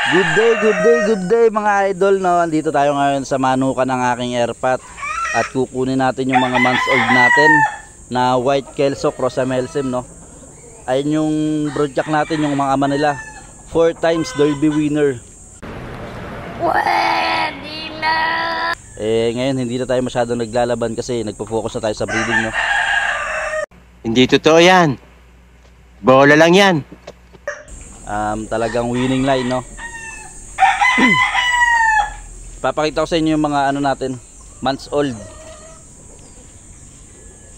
Good day mga idol, no? Andito tayo ngayon sa manukan ng aking airpat at kukunin natin yung mga months old natin na white Kelso cross MLSIM, no? Ayun yung broodjack natin, yung mga ama nila. 4 times Derby winner. Pwede na! Ngayon hindi na tayo masyadong naglalaban kasi nagpo-focus na tayo sa breeding, no? Hindi totoo yan. Bola lang yan. Talagang winning line, no? Papakita ko sa inyo yung mga ano natin, months old.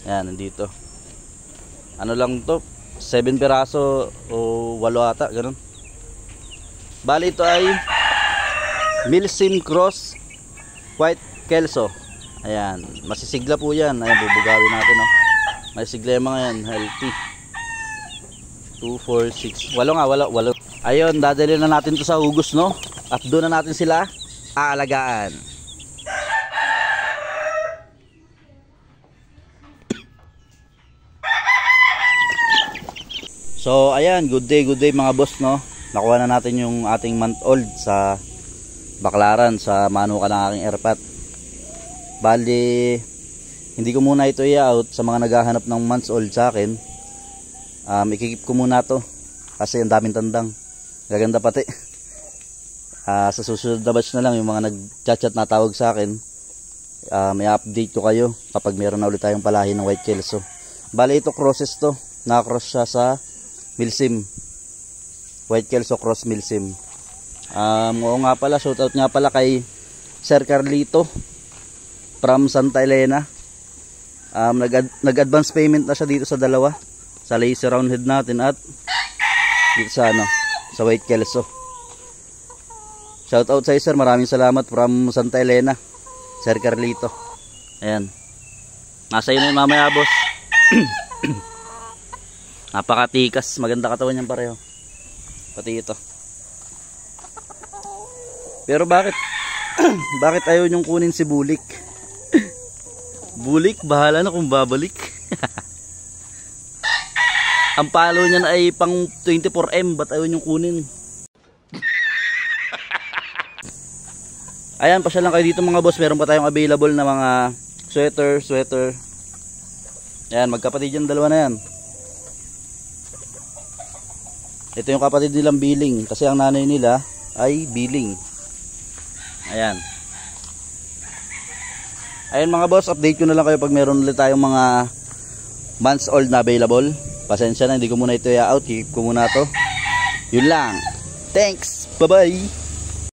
Yan, nandito. Ano lang to, 7 piraso o 8 ata, ganun. Bali ito ay MLSIM cross white Kelso. Ayan, masisigla po yan. Ayan, bubugawin natin, no? Masisigla yung mga yan, healthy. 2, 4, 6, 8 nga, 8. Ayun, dadalhin na natin to sa hugos, no? At doon na natin sila aalagaan. So ayan, good day mga boss, no? Nakuha na natin yung ating month old sa baklaran sa manukan ng aking airpat. Bali, hindi ko muna ito i-out sa mga naghahanap ng months old sa akin. Ikikip ko muna to kasi ang daming tandang, gaganda pati. Sa susunod na batch na lang yung mga nag-chat na tawag sa akin, may update ko kayo kapag meron na ulit tayong palahi ng white Kelso. Bali ito crosses to, nakakross siya sa MLSIM, white Kelso cross MLSIM. Oo nga pala, shoutout nga pala kay Sir Carlito from Santa Elena. Nag-advance payment na siya dito sa dalawa, sa lazy round head natin at dito sa ano, sa white Kelso. Shoutout sa sir, maraming salamat from Santa Elena, Sir Carlito. Ayan, nasa yun na yung mamaya boss. Napakatikas, maganda katawan niyan pareho, pati ito. Pero bakit bakit ayaw niyong kunin si Bulik? Bulik, bahala na kung babalik. Ang palo niyan ay pang 24M, ba't ayaw niyong kunin? Ayan, pasya lang kayo dito mga boss, meron pa tayong available na mga sweater. Ayan, magkapatid yan, dalawa na yan. Ito yung kapatid nilang Billing, kasi ang nanay nila ay Billing. Ayan. Ayan mga boss, update ko na lang kayo pag meron ulit tayong mga months old na available. Pasensya na, hindi ko muna ito i-out, keep ko muna to. Yun lang. Thanks, bye bye.